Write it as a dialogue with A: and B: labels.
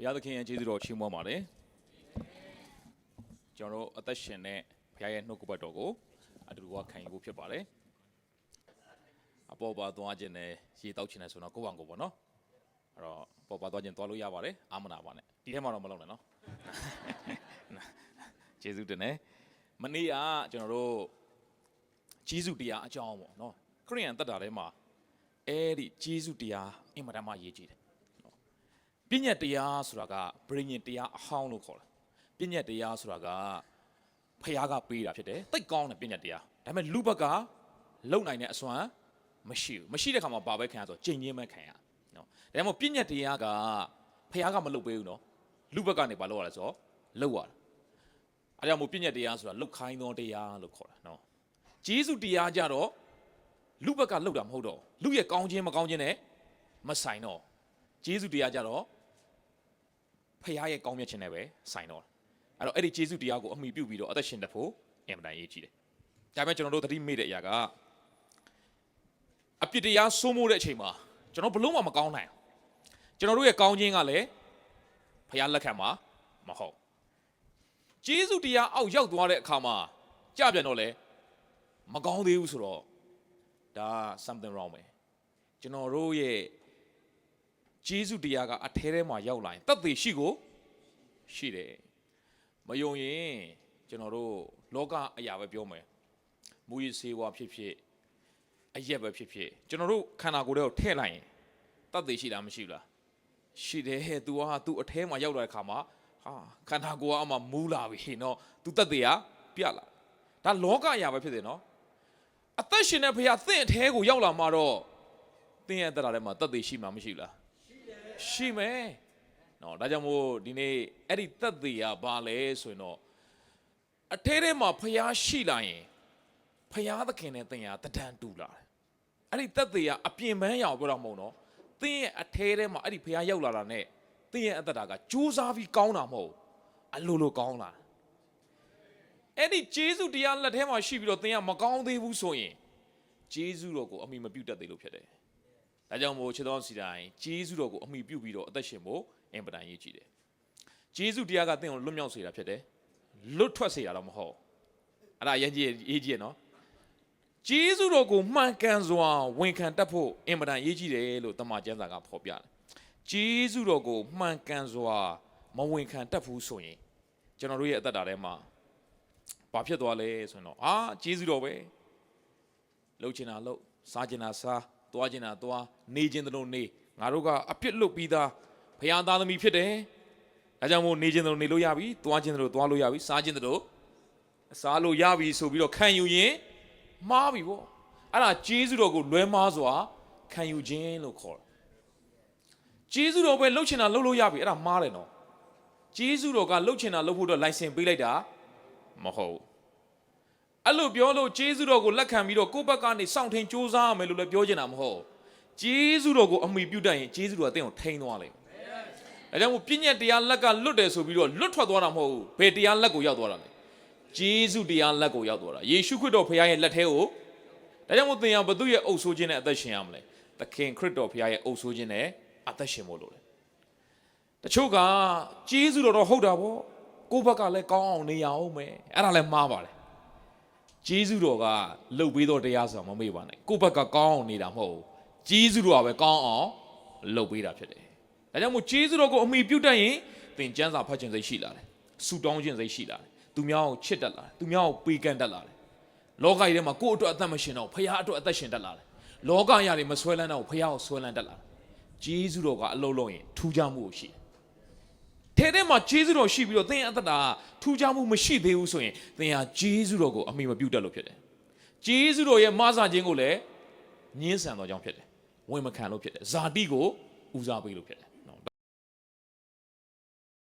A: ဘုရားသခင်ရဲ့ကျေးဇူးတော်ချီးမွမ်းပါတယ်ကျွန်တော်အသက်ရှင်တဲ့ဘုရားရဲ့နှုတ်ကပတ်တော်ကိုအတူတူခံယူဖို့ဖြစ်ပါတယ်အပေါ်ပါသွားခြင်းနဲ့ရေတောက်ခြင်းနဲ့ဆိုတော့ကိုယ့်ဘာကိုပေါ့နော်အဲ့တော့ပေါ်ပါသွားခြင်းသွားလို့ရပါတယ်အာမနာပါနဲ့ဒီထဲမှာတော့မလုပ်နဲ့နော်ကျေးဇူးတင်တယ်မနေ့ကကျွန်တော်တို့ကျေးဇူးတရားအကြောင်းပေါ့နော်ခရိယန်တက်တာထဲမှာအဲ့ဒီကျေးဇူးတရားအင်မတန်မှရေးကြည့်တယ်ပညတ်တရားဆိုတာကဗြိဉ္ဉ်တရားအဟောင်းလို့ခေါ်တယ်ပညတ်တရားဆိုတာကဖခင်ကပေးတာဖြစ်တယ်တိတ်ကောင်းတယ်ပညတ်တရားဒါပေမဲ့လူဘက်ကလုံနိုင်တဲ့အစွမ်းမရှိတဲ့ခါမှာဘာပဲခံရဆိုကြင်ချင်းပဲခံရနော်ဒါမှမဟုတ်ပညတ်တရားကဖခင်ကမလုပ်ပေးဘူးနော်လူဘက်ကနေဘာလုပ်ရလဲဆိုတော့လုပ်ရတာအဲဒါမှမဟုတ်ပညတ်တရားဆိုတာလုတ်ခိုင်းသောတရားလို့ခေါ်တာနော်ကျေးဇူးတရားကြတော့လူဘက်ကလုပ်တာမဟုတ်တော့လူရဲ့ကောင်းခြင်းမကောင်းခြင်းနဲ့မဆိုင်တော့ကျေးဇူးတရားကြတော့ဖခင်ရဲ့ကောင်းမြတ်ခြင်းနဲ့ပဲဆိုင်တော့အဲ့တော့အဲ့ဒီကျေးဇူးတရားကိုအမိပြုပြီးတော့အသက်ရှင်တတ်ဖို့အင်မတန်ရေးကြည့်တယ်ဒါပေမဲ့ကျွန်တော်တို့သတိမေ့တဲ့အရာကအပြစ်တရားစိုးမိုးတဲ့အချိန်မှာကျွန်တော်ဘလို့မှမကောင်းနိုင်ကျွန်တော်တို့ရဲ့ကောင်းခြင်းကလည်းဖခင်လက်ခံမှာမဟုတ်ကျေးဇူးတရားအောက်ရောက်သွားတဲ့အခါမှာကြပြန်တော့လေမကောင်းသေးဘူးဆိုတော့ဒါ something wrong ပဲကျွန်တော်တို့ရဲ့ကျေးဇူးတရားကအထဲထဲမှာရောက်လာရင်တတ်သိရှိကိုရှိတယ်မယုံရင်ကျွန်တော်တို့လောကအရာပဲပြောမယ်မူရည်စေဝါဖြစ်ဖြစ်အရက်ပဲဖြစ်ဖြစ်ကျွန်တော်တို့ခန္ဓာကိုယ်ထဲကိုထည့်လိုက်ရင်တတ်သိရှိလားမရှိဘူးလားရှိတယ်ဟဲ့ तू ဟာ तू အထဲမှာရောက်လာတဲ့ခါမှာဟာခန္ဓာကိုယ်ကအမှမူးလာပြီနော် तू တတ်သိရပြလာဒါလောကအရာပဲဖြစ်တယ်နော်အသက်ရှင်တဲ့ဘုရားသင်အထဲကိုရောက်လာမှတော့သင်ရဲ့အသက်တာထဲမှာတတ်သိရှိမှာမရှိဘူးလားရှိမယ်နော်ဒါကြောင့်မို့ဒီနေ့အဲ့ဒီသက်သေကဘာလဲဆိုရင်တော့အထဲထဲမှာဖျားရှိလာရင်ဖျားသခင်နဲ့သင်ဟာတဒံတူလာတယ်အဲ့ဒီသက်သေကအပြင်ပန်းရောက်ပြောတော့မဟုတ်နော်သင်ရဲ့အထဲထဲမှာအဲ့ဒီဖျားရောက်လာတာနဲ့သင်ရဲ့အသက်တာကကြိုးစားပြီးကောင်းတာမဟုတ်အလိုလိုကောင်းလာအဲ့ဒီဂျေဇုတရားလက်ထဲမှာရှိပြီးတော့သင်ကမကောင်းသေးဘူးဆိုရင်ဂျေဇုတော်ကိုအမိမပြုတ်တတ်သေးလို့ဖြစ်တယ်ဒါကြောင့်မို့ချစ်တော်စီတိုင်းဂျေဇုတော်ကိုအမိပြုတ်ပြီးတော့အသက်ရှင်ဖို့အင်ပဒန်ရေးကြည့်တယ်ဂျေဇုတရားကသင်ကိုလွတ်မြောက်စေတာဖြစ်တယ်လွတ်ထွက်စေတာတော့မဟုတ်အဲ့ဒါရေးကြည့်နော်ဂျေဇုတော်ကိုမှန်ကန်စွာဝန်ခံတတ်ဖို့အင်ပဒန်ရေးကြည့်တယ်လို့တမန်ကျမ်းစာကဖော်ပြတယ်ဂျေဇုတော်ကိုမှန်ကန်စွာမဝန်ခံတတ်ဘူးဆိုရင်ကျွန်တော်တို့ရဲ့အသက်တာထဲမှာဘာဖြစ်သွားလဲဆိုရင်တော့ဂျေဇုတော်ပဲလှုပ်ချင်တာလှုပ်စားချင်တာစားသွားချင်တာသွားနေချင်တယ်လို့နေငါတို့ကအပြစ်လွတ်ပြီးသားဘုရားသားသမီးဖြစ်တယ်ဒါကြောင့်မို့နေချင်တယ်လို့နေလို့ရပြီသွားချင်တယ်လို့သွားလို့ရပြီစားချင်တယ်လို့စားလို့ရပြီဆိုပြီးတော့ခံယူရင်မှားပြီပေါ့အဲ့ဒါဂျေဇုတော်ကိုလွဲမှားစွာခံယူခြင်းလို့ခေါ်တယ်ဂျေဇုတော်ပဲလှုပ်ချင်တာလှုပ်လို့ရပြီအဲ့ဒါမှားတယ်နော်ဂျေဇုတော်ကလှုပ်ချင်တာလှုပ်ဖို့တော့လိုင်စင်ပေးလိုက်တာမဟုတ်အဲ့လိုပြောလို့ဂျေဇုတော်ကိုလက်ခံပြီးတော့ကိုယ့်ဘက်ကနေစောင့်ထိန်စူးစမ်းရမယ်လို့လည်းပြောချင်တာမဟုတ်ဂျေဇုတော်ကိုအမိပြုတ်တတ်ရင်ဂျေဇုတော်ကတင့်ကိုထိန်းသွားလိမ့်မယ်ဒါကြောင့်မို့ပြည့်ညက်တရားလက်ကလွတ်တယ်ဆိုပြီးတော့လွတ်ထွက်သွားတာမဟုတ်ဘူးဘယ်တရားလက်ကိုရောက်သွားတာလဲဂျေဇုတရားလက်ကိုရောက်သွားတာယေရှုခရစ်တော်ဖခင်ရဲ့လက်ထဲကိုဒါကြောင့်မို့သင်ဟာဘသူရဲ့အုပ်ဆိုးခြင်းနဲ့အသက်ရှင်ရမလဲသခင်ခရစ်တော်ဖခင်ရဲ့အုပ်ဆိုးခြင်းနဲ့အသက်ရှင်ဖို့လိုတယ်တချို့ကဂျေဇုတော်တော့ဟုတ်တာပေါ့ကိုယ့်ဘက်ကလည်းကောင်းအောင်နေရအောင်မယ်အဲ့ဒါလည်းမှားပါတယ်ဂျေဇုတော်ကလှုပ်ပေးတော့တရားဆိုတာမမေ့ပါနဲ့ကိုယ့်ဘက်ကကောင်းအောင်နေတာမဟုတ်ဘူးဂျေဇုတော်ကပဲကောင်းအောင်လှုပ်ပေးတာဖြစ်တယ်ဒါကြောင့်မို့ဂျေဇုတော်ကိုအမိပြုတ်တတ်ရင်သင်ကျမ်းစာဖတ်ခြင်းစိတ်ရှိလာတယ်ဆူတောင်းခြင်းစိတ်ရှိလာတယ်သူများကိုချစ်တတ်လာတယ်သူများကိုပေးကမ်းတတ်လာတယ်လောကကြီးထဲမှာကိုယ့်အတွက်အသက်မရှင်တော့ဖခင်အတွက်အသက်ရှင်တတ်လာတယ်လောကအရာတွေမဆွဲလန်းတော့ဖခင်ကိုဆွဲလန်းတတ်လာတယ်ဂျေဇုတော်ကအလုံးလုံးရင်ထူးခြားမှုရှိတယ်ထဲထဲမှာဂျေဇုတော်ရှိပြီးတော့သင်အသက်တာထူးခြားမှုမရှိသေးဘူးဆိုရင်သင်ဟာဂျေဇုတော်ကိုအမိမပြုတ်တတ်လို့ဖြစ်တယ်ဂျေဇုတော်ရဲ့မဆာခြင်းကိုလည်းညှင်းဆန်သောကြောင့်ဖြစ်တယ်ဝင်မခံလို့ဖြစ်တယ်ဇာတိကိုဦးစားပေးလို့ဖြစ်တယ်